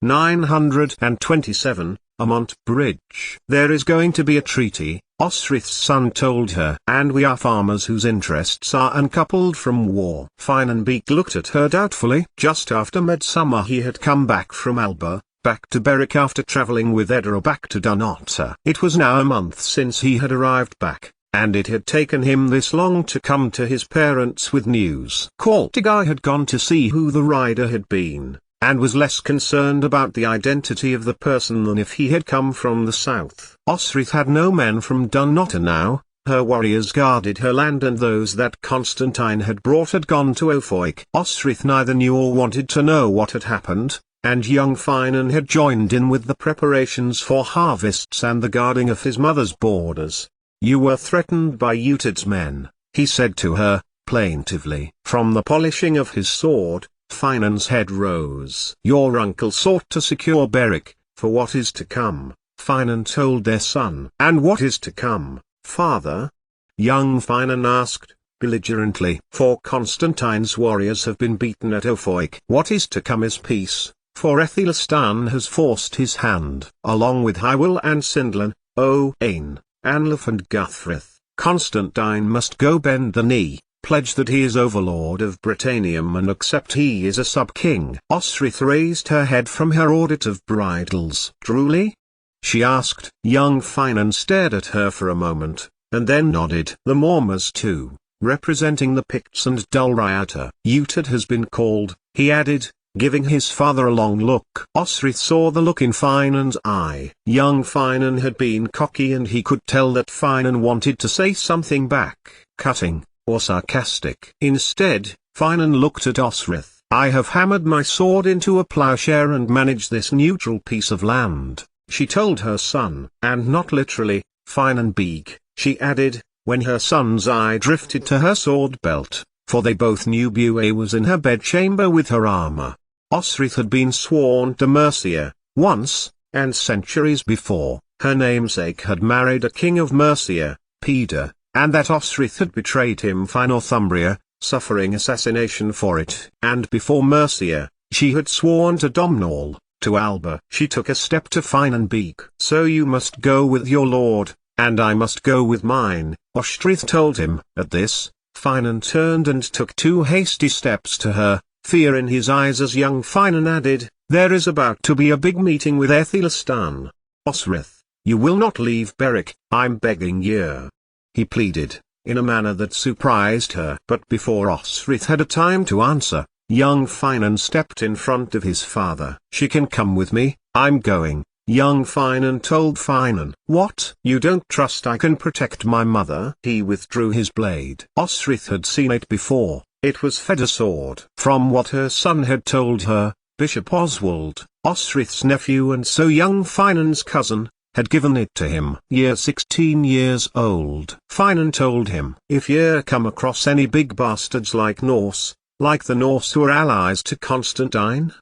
927, Amont Bridge. There is going to be a treaty, Osrith's son told her. And we are farmers whose interests are uncoupled from war. Finan looked at her doubtfully. Just after midsummer he had come back from Alba, back to Berwick after travelling with Edra back to Dunnottar. It was now a month since he had arrived back, and it had taken him this long to come to his parents with news. Caltigar had gone to see who the rider had been, and was less concerned about the identity of the person than if he had come from the south. Osrith had no men from Dunnottar now. Her warriors guarded her land, and those that Constantine had brought had gone to Ofoik. Osrith neither knew or wanted to know what had happened, and young Finan had joined in with the preparations for harvests and the guarding of his mother's borders. "You were threatened by Utid's men," he said to her, plaintively. From the polishing of his sword, Finan's head rose. "Your uncle sought to secure Berwick, for what is to come," Finan told their son. "And what is to come, father?" young Finan asked, belligerently. "For Constantine's warriors have been beaten at Ofoik. What is to come is peace, for Aethelstan has forced his hand." Along with Hywel and Sindlan, Owain, Anlaf and Guthrith, Constantine must go bend the knee, pledge that he is overlord of Britannium and accept he is a sub-king. Osrith raised her head from her audit of bridals. "Truly?" she asked. Young Finan stared at her for a moment, and then nodded. "The Mormers too, representing the Picts and Dulriata. Utid has been called," he added, giving his father a long look. Osrith saw the look in Finan's eye. Young Finan had been cocky, and he could tell that Finan wanted to say something back, cutting, or sarcastic. Instead, Finan looked at Osrith. "I have hammered my sword into a plowshare and managed this neutral piece of land," she told her son. "And not literally, Finan Beeg," she added, when her son's eye drifted to her sword belt, for they both knew Bué was in her bedchamber with her armor. Osrith had been sworn to Mercia, once, and centuries before, her namesake had married a king of Mercia, Peda, and that Osrith had betrayed him for Northumbria, suffering assassination for it. And before Mercia, she had sworn to Domhnall, to Alba. She took a step to Finan Beeg. "So you must go with your lord, and I must go with mine," Osrith told him. At this, Finan turned and took 2 hasty steps to her, fear in his eyes as young Finan added, "There is about to be a big meeting with Aethelstan. Osrith, you will not leave Berwick, I'm begging you," he pleaded, in a manner that surprised her. But before Osrith had a time to answer, young Finan stepped in front of his father. "She can come with me, I'm going," young Finan told Finan. "What? You don't trust I can protect my mother?" He withdrew his blade. Osrith had seen it before. It was Feda's sword. From what her son had told her, Bishop Oswald, Osrith's nephew and so young Finan's cousin, had given it to him. "Ye're 16 years old," Finan told him. "If ye come across any big bastards like the Norse who are allies to Constantine?"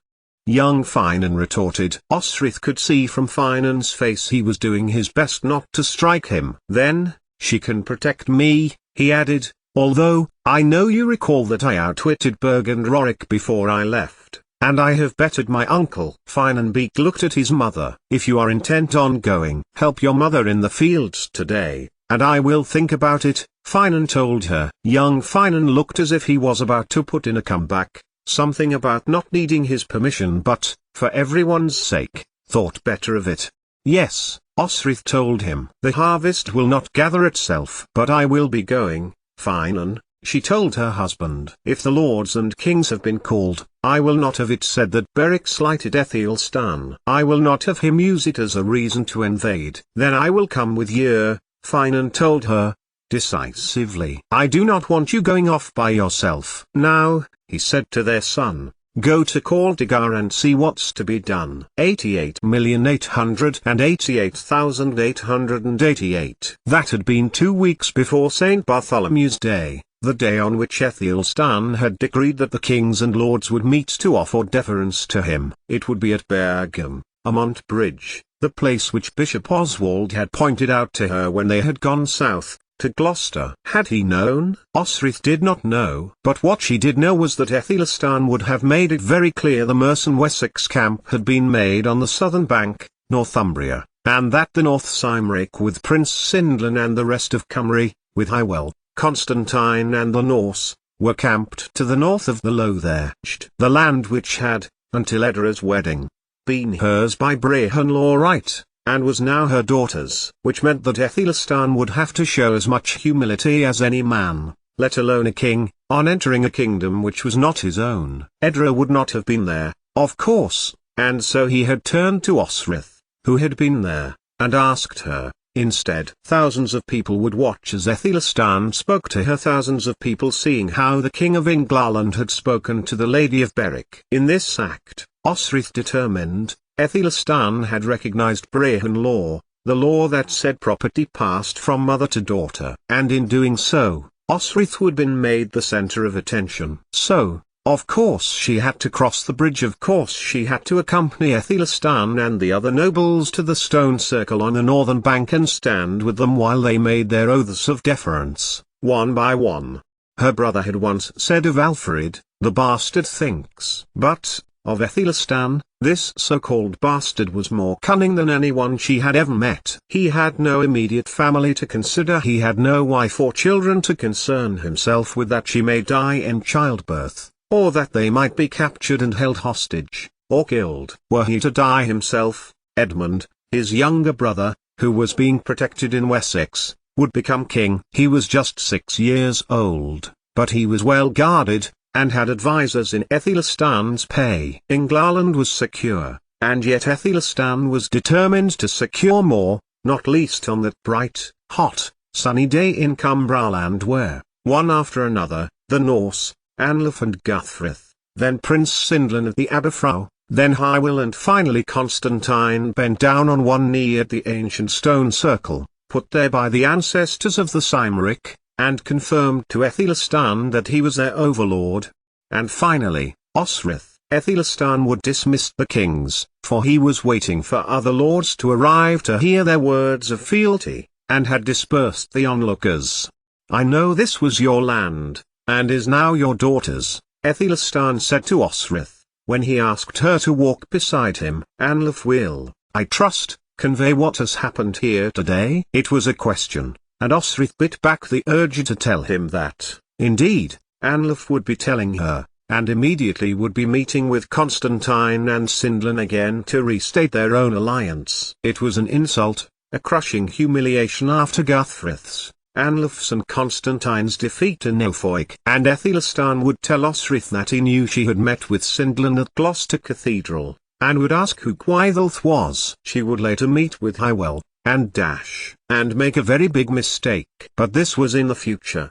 young Finan retorted. Osrith could see from Finan's face he was doing his best not to strike him. "Then, she can protect me," he added, "although, I know you recall that I outwitted Berg and Rorick before I left, and I have bettered my uncle." Finan Beeg looked at his mother. "If you are intent on going, help your mother in the fields today, and I will think about it," Finan told her. Young Finan looked as if he was about to put in a comeback, something about not needing his permission but, for everyone's sake, thought better of it. "Yes," Osrith told him. "The harvest will not gather itself. But I will be going, Finan," she told her husband. "If the lords and kings have been called, I will not have it said that Berwick slighted Aethelstan. I will not have him use it as a reason to invade." "Then I will come with you," Finan told her, decisively. "I do not want you going off by yourself." "Now," he said to their son, "go to Caltigar and see what's to be done." 88,888,888. That had been 2 weeks before St. Bartholomew's Day, the day on which Aethelstan had decreed that the kings and lords would meet to offer deference to him. It would be at Bergham, Amont Bridge, the place which Bishop Oswald had pointed out to her when they had gone south, to Gloucester. Had he known? Osrith did not know. But what she did know was that Athelistan would have made it very clear the Mercia Wessex camp had been made on the southern bank, Northumbria, and that the North Cymric with Prince Sindlan and the rest of Cymru, with Hywel, Constantine and the Norse, were camped to the north of the Lothian, the land which had, until Edra's wedding, been hers by Brehon right, and was now her daughter's. Which meant that Athelistan would have to show as much humility as any man, let alone a king, on entering a kingdom which was not his own. Edra would not have been there, of course, and so he had turned to Osrith, who had been there, and asked her. Instead, thousands of people would watch as Athelistan spoke to her, thousands of people seeing how the king of England had spoken to the Lady of Berwick. In this act, Osrith determined, Athelistan had recognized Brehon law, the law that said property passed from mother to daughter. And in doing so, Osrith would been made the center of attention. So, of course she had to cross the bridge, of course she had to accompany Athelistan and the other nobles to the stone circle on the northern bank and stand with them while they made their oaths of deference, one by one. Her brother had once said of Alfred, the bastard thinks. But, of Athelistan, this so-called bastard was more cunning than anyone she had ever met. He had no immediate family to consider, he had no wife or children to concern himself with, that she may die in childbirth, or that they might be captured and held hostage, or killed. Were he to die himself, Edmund, his younger brother, who was being protected in Wessex, would become king. He was just 6 years old, but he was well guarded, and had advisers in Athelistan's pay. England was secure, and yet Athelistan was determined to secure more, not least on that bright, hot, sunny day in Cumbraland where, one after another, the Norse, Anlaf and Guthfrith, then Prince Sindlan of the Aberfrau, then Hywel and finally Constantine bent down on one knee at the ancient stone circle, put there by the ancestors of the Cymric, and confirmed to Athelistan that he was their overlord. And finally, Osrith, Athelistan would dismiss the kings, for he was waiting for other lords to arrive to hear their words of fealty, and had dispersed the onlookers. I know this was your land, and is now your daughter's, Athelistan said to Osrith, when he asked her to walk beside him. Anlaf will, I trust, convey what has happened here today. It was a question, and Osrith bit back the urge to tell him that, indeed, Anlaf would be telling her, and immediately would be meeting with Constantine and Sindlan again to restate their own alliance. It was an insult, a crushing humiliation after Guthfrith's, Anlaf's and Constantine's defeat in Norfolk. And Athelistan would tell Osrith that he knew she had met with Sindlan at Gloucester Cathedral, and would ask who Gwyddolf was. She would later meet with Hywel, and make a very big mistake. But this was in the future.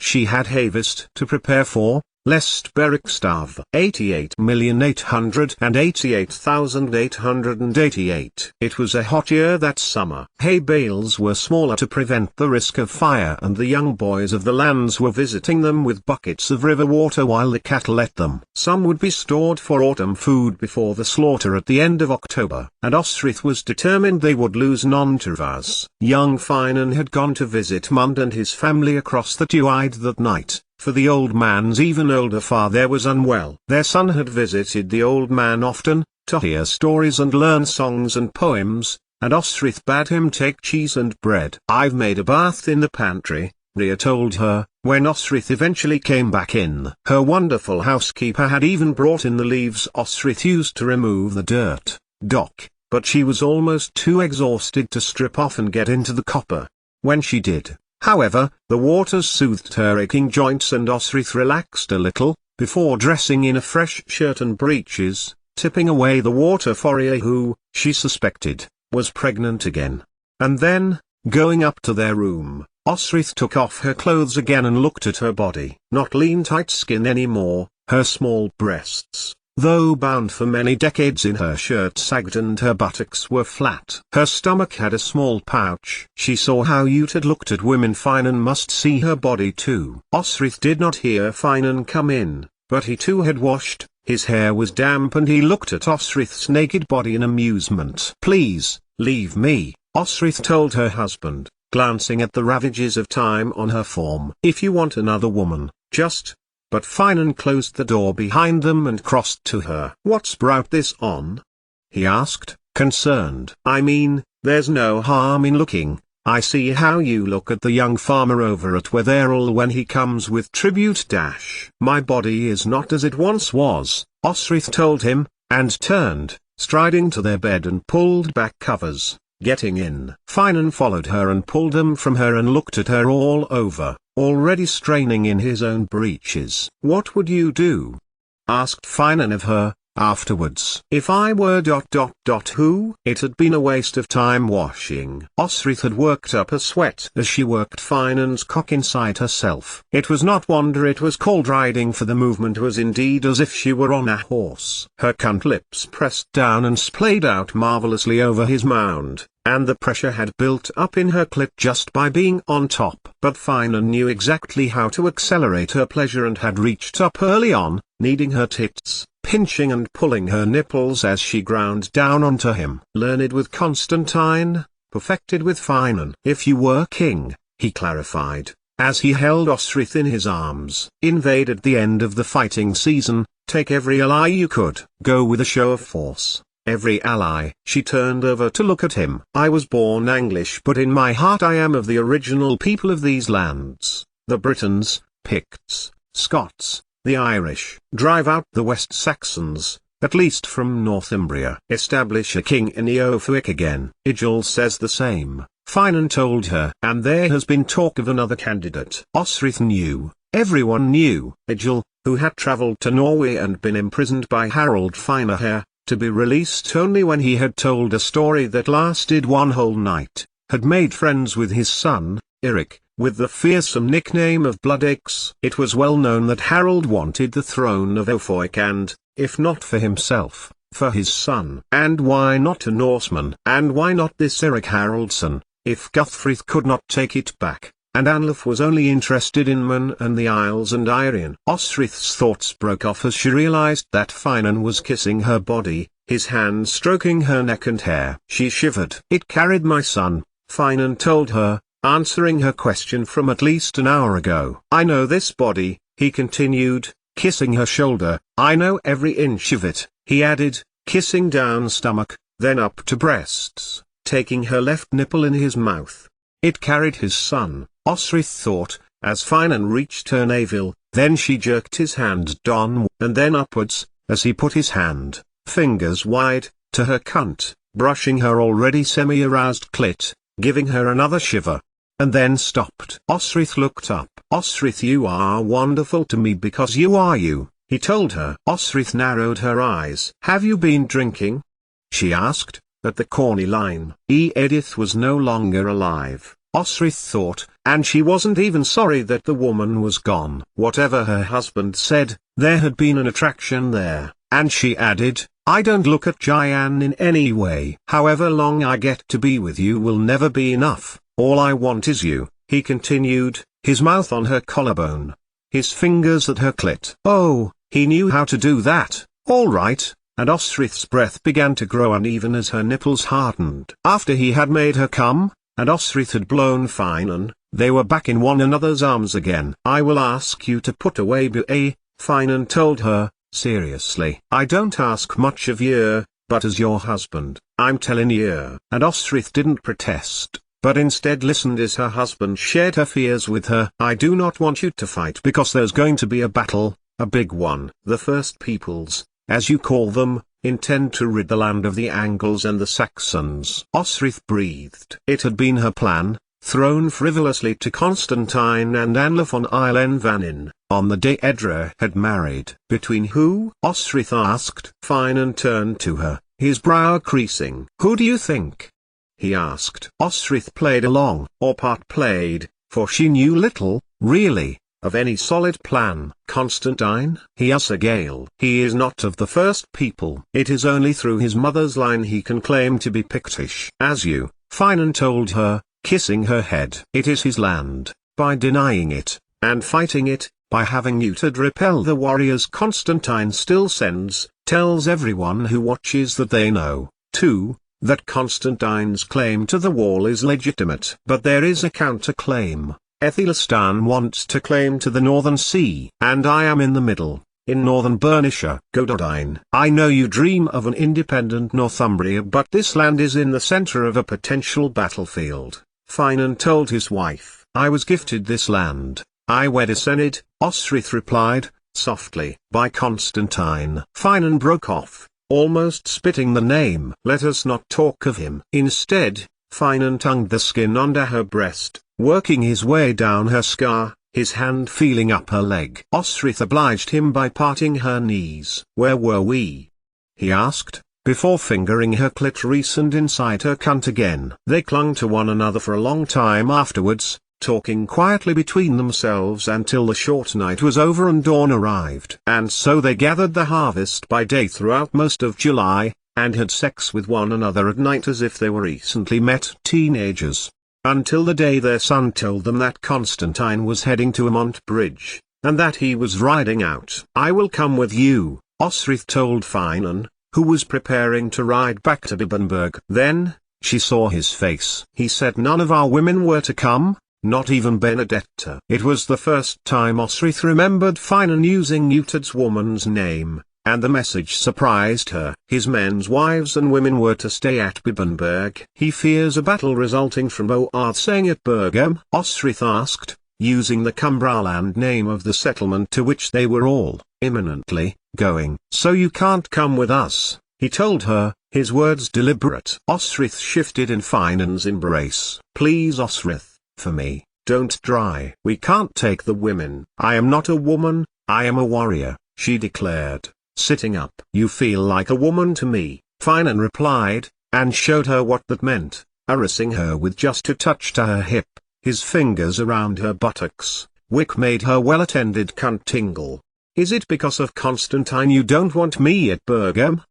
She had harvest to prepare for, lest Berwick starve. 88,888,888. It was a hot year that summer. Hay bales were smaller to prevent the risk of fire, and the young boys of the lands were visiting them with buckets of river water while the cattle ate them. Some would be stored for autumn food before the slaughter at the end of October, and Osrith was determined they would lose none to us. Young Finan had gone to visit Mund and his family across the Tweed that night, for the old man's even older father was unwell. Their son had visited the old man often, to hear stories and learn songs and poems, and Osrith bade him take cheese and bread. I've made a bath in the pantry, Rhea told her, when Osrith eventually came back in. Her wonderful housekeeper had even brought in the leaves Osrith used to remove the dirt, but she was almost too exhausted to strip off and get into the copper. When she did, however, the waters soothed her aching joints and Osrith relaxed a little, before dressing in a fresh shirt and breeches, tipping away the water for Rhea who, she suspected, was pregnant again. And then, going up to their room, Osrith took off her clothes again and looked at her body. Not lean tight skin anymore, her small breasts, though bound for many decades in her shirt, sagged and her buttocks were flat. Her stomach had a small pouch. She saw how Ute had looked at women. Finan must see her body too. Osrith did not hear Finan come in, but he too had washed, his hair was damp and he looked at Osrith's naked body in amusement. Please, leave me, Osrith told her husband, glancing at the ravages of time on her form. "If you want another woman, just—" But Finan closed the door behind them and crossed to her. "What's brought this on?" he asked, concerned. "I mean, there's no harm in looking. I see how you look at the young farmer over at Wetherell when he comes with tribute dash." "My body is not as it once was," Osrith told him, and turned, striding to their bed and pulled back covers, getting in. Finan followed her and pulled them from her and looked at her all over, already straining in his own breeches. "What would you do?" asked Finan of her, afterwards. "If I were ... who?" It had been a waste of time washing. Osrith had worked up a sweat as she worked Finan's cock inside herself. It was not wonder it was called riding, for the movement was indeed as if she were on a horse. Her cunt lips pressed down and splayed out marvelously over his mound, and the pressure had built up in her clit just by being on top. But Finan knew exactly how to accelerate her pleasure and had reached up early on, kneading her tits, pinching and pulling her nipples as she ground down onto him. Learned with Constantine, perfected with Finan. "If you were king," he clarified, as he held Osrith in his arms, "invaded the end of the fighting season, take every ally you could, go with a show of force. Every ally." She turned over to look at him. "I was born English, but in my heart I am of the original people of these lands, the Britons, Picts, Scots, the Irish. Drive out the West Saxons, at least from Northumbria. Establish a king in Eothwick again." "Igil says the same," Finan told her. "And there has been talk of another candidate." Osrith knew, everyone knew, Igil, who had travelled to Norway and been imprisoned by Harald Finehair, to be released only when he had told a story that lasted one whole night, had made friends with his son, Eric, with the fearsome nickname of Bloodaxe. It was well known that Harald wanted the throne of Eothwick and, if not for himself, for his son. And why not a Norseman? And why not this Eric Haraldsson, if Guthfrith could not take it back, and Anlaf was only interested in Man and the Isles and Irian? Osrith's thoughts broke off as she realized that Finan was kissing her body, his hand stroking her neck and hair. She shivered. "It carried my son," Finan told her, answering her question from at least an hour ago. "I know this body," he continued, kissing her shoulder. "I know every inch of it," he added, kissing down stomach, then up to breasts, taking her left nipple in his mouth. It carried his son, Osrith thought, as Finan reached her navel. Then she jerked his hand down and then upwards, as he put his hand, fingers wide, to her cunt, brushing her already semi-aroused clit, giving her another shiver. And then stopped. Osrith looked up. "Osrith, you are wonderful to me because you are you," he told her. Osrith narrowed her eyes. "Have you been drinking?" she asked, at the corny line. Edith was no longer alive, Osrith thought, and she wasn't even sorry that the woman was gone. Whatever her husband said, there had been an attraction there, and she added, "I don't look at Jayan in any way. However long I get to be with you will never be enough. All I want is you," he continued, his mouth on her collarbone, his fingers at her clit. Oh, he knew how to do that, all right, and Osrith's breath began to grow uneven as her nipples hardened. After he had made her come, and Osrith had blown Finan, they were back in one another's arms again. "I will ask you to put away Ba," Finan told her, seriously. "I don't ask much of you, but as your husband, I'm telling you." And Osrith didn't protest, but instead listened as her husband shared her fears with her. "I do not want you to fight because there's going to be a battle, a big one. The First Peoples, as you call them, intend to rid the land of the Angles and the Saxons." Osrith breathed. It had been her plan, thrown frivolously to Constantine and Anlaf on Isle Vanin, on the day Edra had married. "Between who?" Osrith asked. Finan turned to her, his brow creasing. "Who do you think?" he asked. Osrith played along, or part played, for she knew little, really, of any solid plan. "Constantine?" "He is a Gael. He is not of the First People. It is only through his mother's line he can claim to be Pictish." "As you," Finan told her, kissing her head. "It is his land. By denying it, and fighting it, by having you to repel the warriors Constantine still sends, tells everyone who watches that they know, too, that Constantine's claim to the wall is legitimate. But there is a counter-claim. Aethelestan wants to claim to the northern sea, and I am in the middle, in northern Bernicia. Gododine, I know you dream of an independent Northumbria, but this land is in the center of a potential battlefield. Finan told his wife, I was gifted this land. I wed Asenid, Osrith replied, softly, by Constantine. Finan broke off, almost spitting the name. Let us not talk of him. Instead, Finan tongued the skin under her breast, working his way down her scar, his hand feeling up her leg. Osrith obliged him by parting her knees. Where were we? He asked, before fingering her clitoris and inside her cunt again. They clung to one another for a long time afterwards, talking quietly between themselves until the short night was over and dawn arrived. And so they gathered the harvest by day throughout most of July, and had sex with one another at night as if they were recently met teenagers. Until the day their son told them that Constantine was heading to Amont Bridge, and that he was riding out. I will come with you, Osrith told Finan, who was preparing to ride back to Bibbenberg. Then, she saw his face. He said none of our women were to come, not even Benedetta. It was the first time Osrith remembered Finan using Eutad's woman's name, and the message surprised her. His men's wives and women were to stay at Bibbenberg. He fears a battle resulting from Boarth staying at Bergam, Osrith asked, using the Cumbraland name of the settlement to which they were all, imminently, going. So you can't come with us, he told her, his words deliberate. Osrith shifted in Finan's embrace. Please Osrith, for me, don't try. We can't take the women. I am not a woman, I am a warrior, she declared, sitting up. You feel like a woman to me, Finan replied, and showed her what that meant, harassing her with just a touch to her hip, his fingers around her buttocks. Wick made her well-attended cunt tingle. Is it because of Constantine you don't want me at Bergam?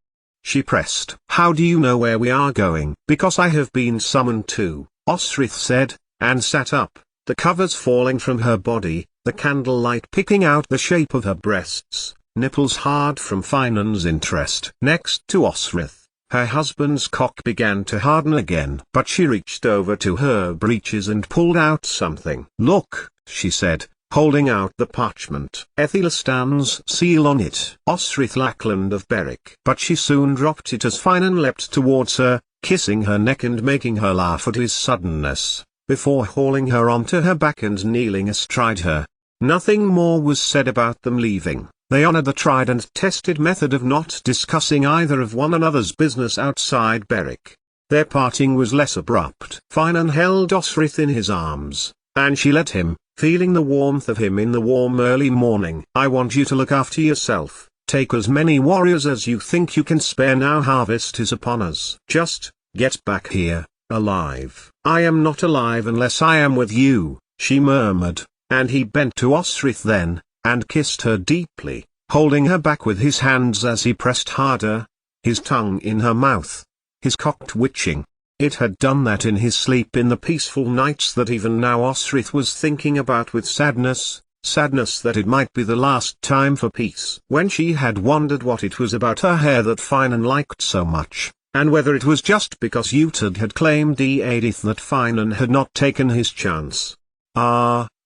She pressed. How do you know where we are going? Because I have been summoned to, Osrith said, and sat up, the covers falling from her body, the candlelight picking out the shape of her breasts, nipples hard from Finan's interest. Next to Osrith, her husband's cock began to harden again. But she reached over to her breeches and pulled out something. Look, she said, holding out the parchment. Aethelestan's seal on it. Osrith Lackland of Berwick. But she soon dropped it as Finan leapt towards her, kissing her neck and making her laugh at his suddenness, before hauling her onto her back and kneeling astride her. Nothing more was said about them leaving. They honored the tried and tested method of not discussing either of one another's business outside Berwick. Their parting was less abrupt. Finan held Osrith in his arms, and she led him, feeling the warmth of him in the warm early morning. I want you to look after yourself, take as many warriors as you think you can spare now harvest is upon us. Just, get back here, alive. I am not alive unless I am with you, she murmured, and he bent to Osrith then, and kissed her deeply, holding her back with his hands as he pressed harder, his tongue in her mouth, his cock twitching. It had done that in his sleep in the peaceful nights that even now Osrith was thinking about with sadness that it might be the last time for peace. When she had wondered what it was about her hair that Finan liked so much, and whether it was just because Eutad had claimed Edith that Finan had not taken his chance.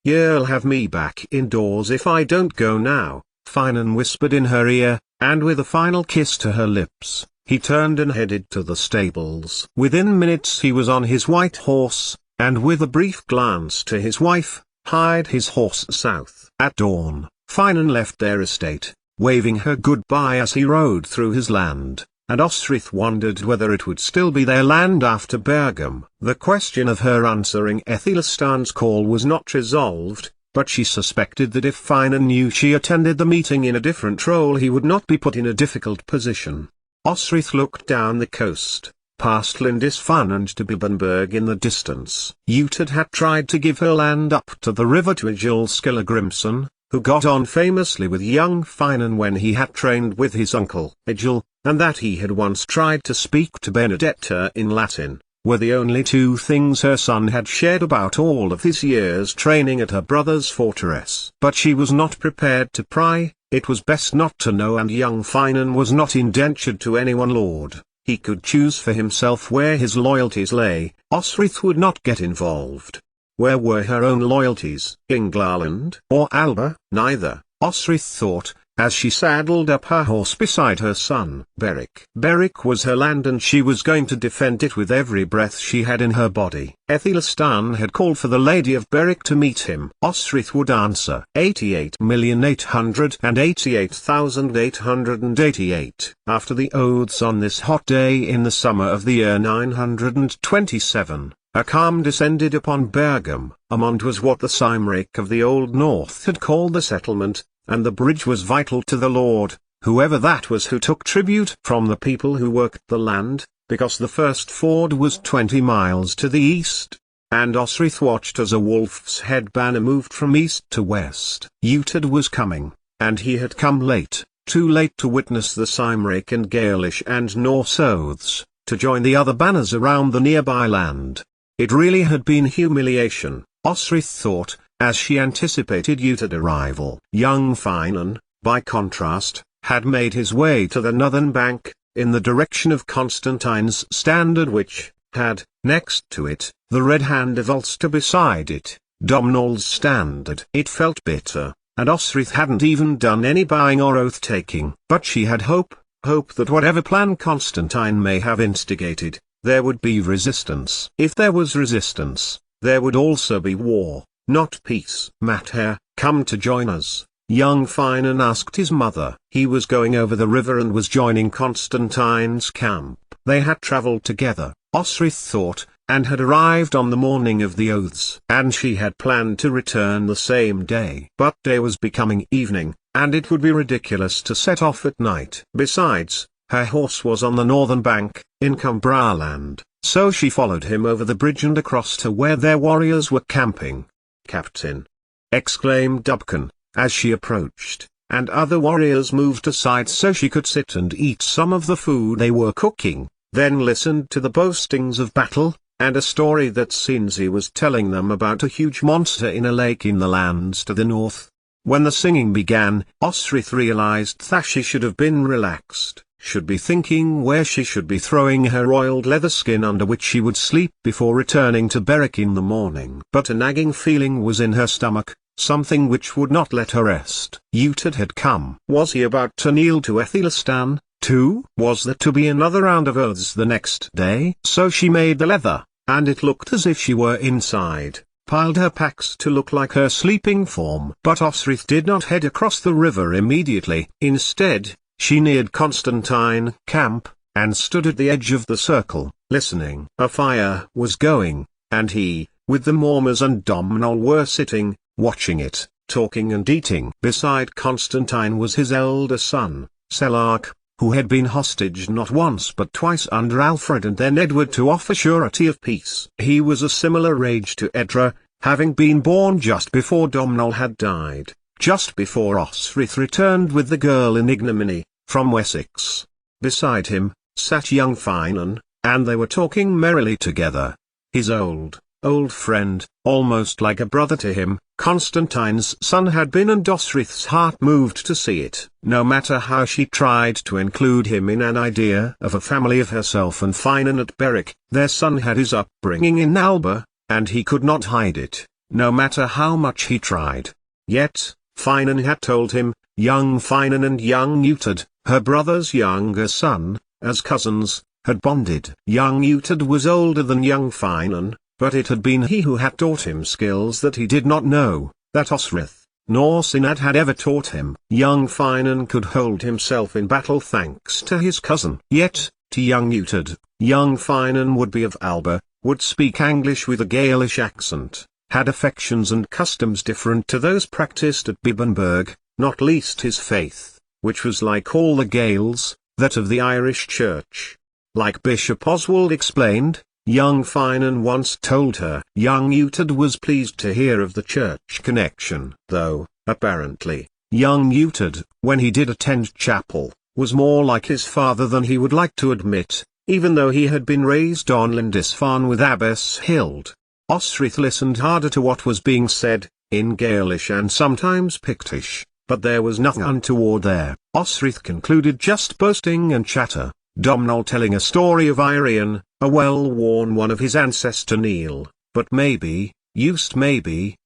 You'll have me back indoors if I don't go now, Finan whispered in her ear, and with a final kiss to her lips, he turned and headed to the stables. Within minutes he was on his white horse, and with a brief glance to his wife, hied his horse south. At dawn, Finan left their estate, waving her goodbye as he rode through his land, and Osrith wondered whether it would still be their land after Bergam. The question of her answering Aethelestan's call was not resolved, but she suspected that if Finan knew she attended the meeting in a different role he would not be put in a difficult position. Osrith looked down the coast, past Lindisfarne and to Bibbenberg in the distance. Eutad had tried to give her land up to the river to Egil Skilligrimson, who got on famously with young Finan when he had trained with his uncle Egil, and that he had once tried to speak to Benedetta in Latin, were the only two things her son had shared about all of his years training at her brother's fortress. But she was not prepared to pry. It was best not to know, and young Finan was not indentured to any one lord. he could choose for himself where his loyalties lay. Osrith would not get involved. Where were her own loyalties? England or Alba? Neither, Osrith thought, as she saddled up her horse beside her son. Berwick. Berwick was her land and she was going to defend it with every breath she had in her body. Aethelstan had called for the Lady of Berwick to meet him. Osrith would answer. 88,888,888. After the oaths on this hot day in the summer of the year 927, a calm descended upon Bergam. Amond was what the Cymric of the Old North had called the settlement, and the bridge was vital to the lord, whoever that was who took tribute from the people who worked the land, because the first ford was 20 miles to the east, and Osrith watched as a wolf's head banner moved from east to west. Utad was coming, and he had come late, too late to witness the Cymric and Gaelish and Norse oaths, to join the other banners around the nearby land. It really had been humiliation, Osrith thought, as she anticipated Utad arrival. Young Finan, by contrast, had made his way to the northern bank, in the direction of Constantine's standard which had, next to it, the red hand of Ulster beside it, Domhnall's standard. It felt bitter, and Osrith hadn't even done any buying or oath-taking. But she had hope that whatever plan Constantine may have instigated, there would be resistance. If there was resistance, there would also be war, not peace. Mater, come to join us, young Finan asked his mother. He was going over the river and was joining Constantine's camp. They had travelled together, Osrith thought, and had arrived on the morning of the oaths. And she had planned to return the same day. But day was becoming evening, and it would be ridiculous to set off at night. Besides, her horse was on the northern bank, in Cumbraland, so she followed him over the bridge and across to where their warriors were camping. "Captain!" exclaimed Dubkin, as she approached, and other warriors moved aside so she could sit and eat some of the food they were cooking, then listened to the boastings of battle, and a story that Sinzi was telling them about a huge monster in a lake in the lands to the north. When the singing began, Osrith realized that she should have been relaxed, should be thinking where she should be throwing her oiled leather skin under which she would sleep before returning to Berwick in the morning. But a nagging feeling was in her stomach, something which would not let her rest. Utad had come. Was he about to kneel to Aethelstan, too? Was there to be another round of oaths the next day? So she made the leather, and it looked as if she were inside, piled her packs to look like her sleeping form. But Osrith did not head across the river immediately. Instead, she neared Constantine camp, and stood at the edge of the circle, listening. A fire was going, and he, with the Mormers and Domhnall were sitting, watching it, talking and eating. Beside Constantine was his elder son, Selarch, who had been hostage not once but twice under Alfred and then Edward to offer surety of peace. He was a similar age to Edra, having been born just before Domhnall had died, just before Osrith returned with the girl in ignominy, from Wessex. Beside him, sat young Finan, and they were talking merrily together. His old friend, almost like a brother to him, Constantine's son had been, and Osrith's heart moved to see it. No matter how she tried to include him in an idea of a family of herself and Finan at Berwick, their son had his upbringing in Alba, and he could not hide it, no matter how much he tried. Yet, Finan had told him, young Finan and young Utad, her brother's younger son, as cousins, had bonded. Young Utad was older than young Finan, but it had been he who had taught him skills that he did not know, that Osrith, nor Sinad had ever taught him. Young Finan could hold himself in battle thanks to his cousin. Yet, to young Utad, young Finan would be of Alba, would speak English with a Gaelish accent, had affections and customs different to those practiced at Bibbenberg, not least his faith, which was like all the Gaels, that of the Irish Church. Like Bishop Oswald explained, young Finan once told her, young Utad was pleased to hear of the church connection. Though, apparently, young Utad, when he did attend chapel, was more like his father than he would like to admit, even though he had been raised on Lindisfarne with Abbess Hild. Osrith listened harder to what was being said, in Gaelish and sometimes Pictish, but there was nothing untoward there. Osrith concluded just boasting and chatter, Domhnall telling a story of Irian, a well-worn one of his ancestor Neil, but maybe,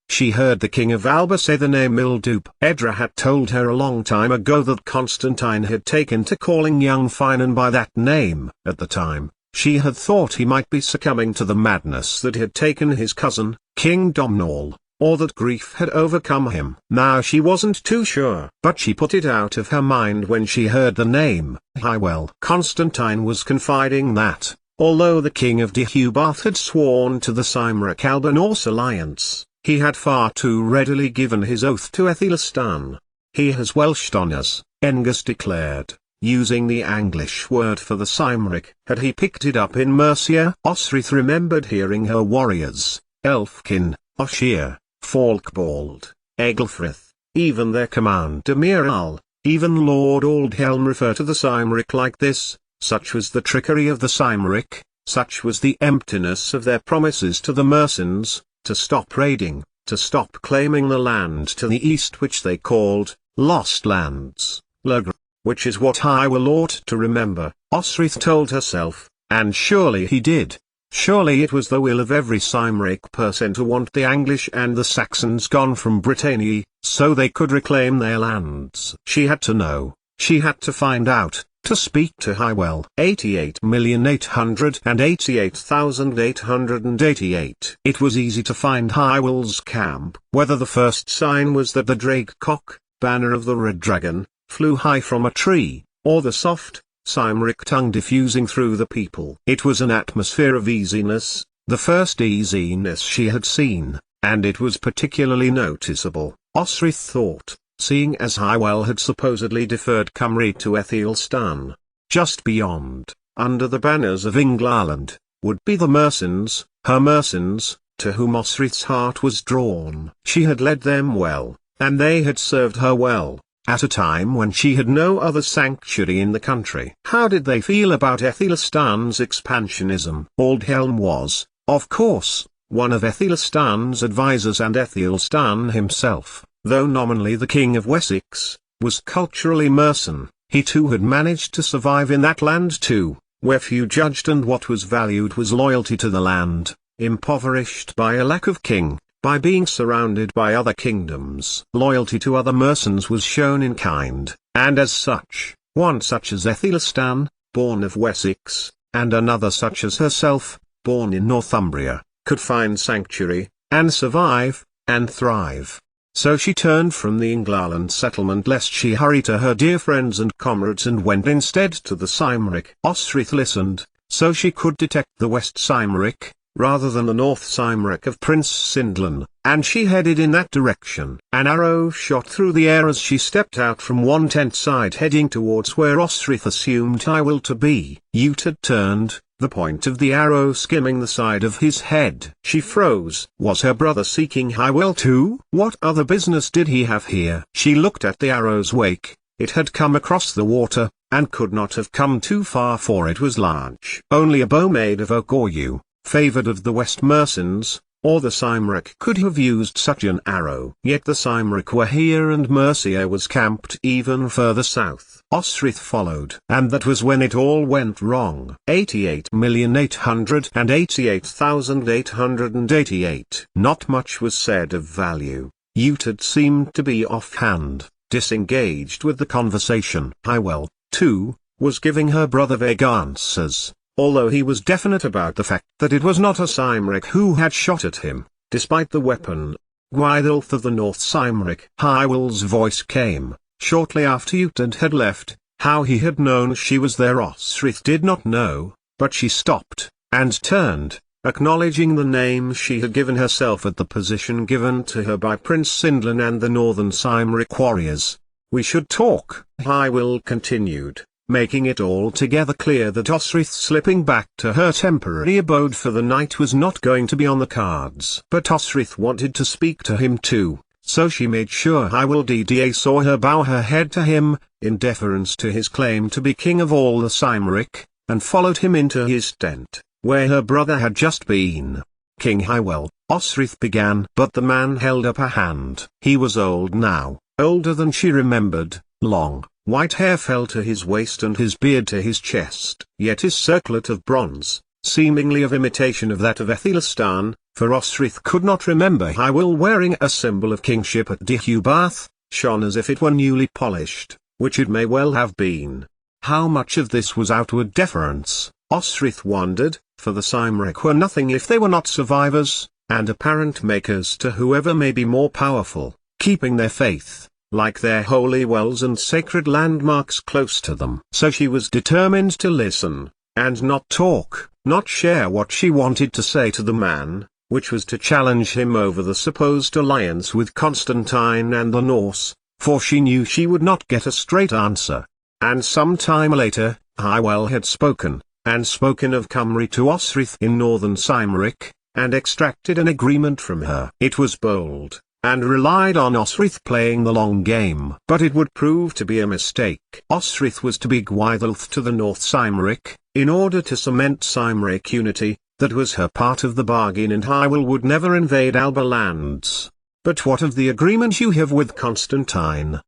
she heard the king of Alba say the name Mildoop. Edra had told her a long time ago that Constantine had taken to calling young Finan by that name. At the time, she had thought he might be succumbing to the madness that had taken his cousin, King Domhnall, or that grief had overcome him. Now she wasn't too sure. But she put it out of her mind when she heard the name, Hywel. Constantine was confiding that, although the king of Deheubarth had sworn to the Cymric-Alba Norse alliance, he had far too readily given his oath to Aethelstan. He has Welsh honours, Engus declared, using the Anglish word for the Cymric. Had he picked it up in Mercia? Osrith remembered hearing her warriors, Elfkin, Oshir, Falkbald, Egelfrith, even their commander Miral, even Lord Aldhelm refer to the Cymric like this. Such was the trickery of the Cymric, such was the emptiness of their promises to the Mercians, to stop raiding, to stop claiming the land to the east which they called, Lost Lands, Lugr, which is what Hywel ought to remember, Osrith told herself, and surely he did. Surely it was the will of every Cymric person to want the English and the Saxons gone from Britannia, so they could reclaim their lands. She had to know, she had to find out, to speak to Hywel. 88,888,888. It was easy to find Hywel's camp. Whether the first sign was that the drake cock, banner of the red dragon, flew high from a tree, or the soft, Cymric tongue diffusing through the people. It was an atmosphere of easiness, the first easiness she had seen, and it was particularly noticeable, Osrith thought, seeing as Hywel had supposedly deferred Cymru to Aethelstan. Just beyond, under the banners of England, would be the Mercians, her Mercians, to whom Osrith's heart was drawn. She had led them well, and they had served her well, at a time when she had no other sanctuary in the country. How did they feel about Aethelstan's expansionism? Aldhelm was, of course, one of Aethelstan's advisers, and Aethelstan himself, though nominally the king of Wessex, was culturally Mercian. He too had managed to survive in that land too, where few judged and what was valued was loyalty to the land, impoverished by a lack of king. By being surrounded by other kingdoms. Loyalty to other Mercians was shown in kind, and as such, one such as Aethelstan, born of Wessex, and another such as herself, born in Northumbria, could find sanctuary, and survive, and thrive. So she turned from the England settlement lest she hurry to her dear friends and comrades, and went instead to the Cymric. Osrith listened, so she could detect the West Cymric, rather than the North Cymric of Prince Sindlan, and she headed in that direction. An arrow shot through the air as she stepped out from one tent side heading towards where Osrith assumed Hywel to be. Ute had turned, the point of the arrow skimming the side of his head. She froze. Was her brother seeking Hywel too? What other business did he have here? She looked at the arrow's wake. It had come across the water, and could not have come too far, for it was large. Only a bow made of oak or yew, favoured of the West Mercians, or the Cymric could have used such an arrow. Yet the Cymric were here, and Mercia was camped even further south. Osrith followed, and that was when it all went wrong. 88,888,888. Not much was said of value. Ute seemed to be offhand, disengaged with the conversation. Hywel, too, was giving her brother vague answers, although he was definite about the fact that it was not a Cymric who had shot at him, despite the weapon. Gwyddulf of the North Cymric. Hywel's voice came, shortly after Ute had left. How he had known she was there Osrith did not know, but she stopped, and turned, acknowledging the name she had given herself at the position given to her by Prince Sindlan and the Northern Cymric warriors. We should talk, Hywel continued, making it altogether clear that Osrith slipping back to her temporary abode for the night was not going to be on the cards. But Osrith wanted to speak to him too, so she made sure Hywel Dda saw her bow her head to him, in deference to his claim to be king of all the Cymric, and followed him into his tent, where her brother had just been. King Hywel, Osrith began, but the man held up a hand. He was old now, older than she remembered, long, white hair fell to his waist and his beard to his chest. Yet his circlet of bronze, seemingly of imitation of that of Athelistan, for Osrith could not remember Hywel wearing a symbol of kingship at Deheubarth, shone as if it were newly polished, which it may well have been. How much of this was outward deference, Osrith wondered, for the Cymric were nothing if they were not survivors, and apparent makers to whoever may be more powerful, keeping their faith, like their holy wells and sacred landmarks close to them. So she was determined to listen, and not talk, not share what she wanted to say to the man, which was to challenge him over the supposed alliance with Constantine and the Norse, for she knew she would not get a straight answer. And some time later, Hywel had spoken, and spoken of Cymru to Osrith in northern Cymric, and extracted an agreement from her. It was bold, and relied on Osrith playing the long game. But it would prove to be a mistake. Osrith was to be Gwaithilth to the North Cymric, in order to cement Cymric unity. That was her part of the bargain, and Hywel would never invade Alba lands. But what of the agreement you have with Constantine?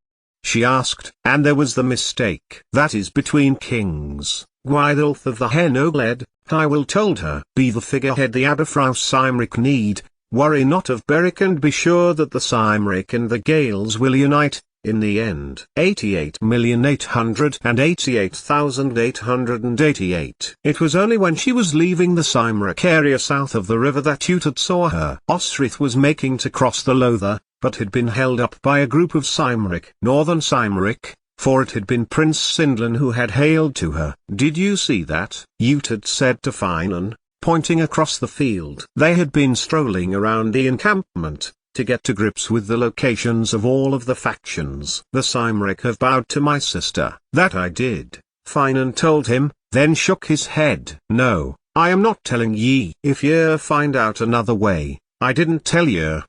She asked. And there was the mistake. That is between kings. Gwaithilth of the Hen Ogledd, Hywel told her. Be the figurehead the Aberfraw Cymric need, worry not of Beric, and be sure that the Cymric and the Gaels will unite, in the end. 88,888,888. It was only when she was leaving the Cymric area south of the river that Uhtred saw her. Osrith was making to cross the Lotha, but had been held up by a group of Cymric, northern Cymric, for it had been Prince Sindlan who had hailed to her. Did you see that? Uhtred said to Finan, pointing across the field. They had been strolling around the encampment, to get to grips with the locations of all of the factions. The Cymric have bowed to my sister. That I did, Finan told him, then shook his head. No, I am not telling ye. If ye find out another way, I didn't tell ye.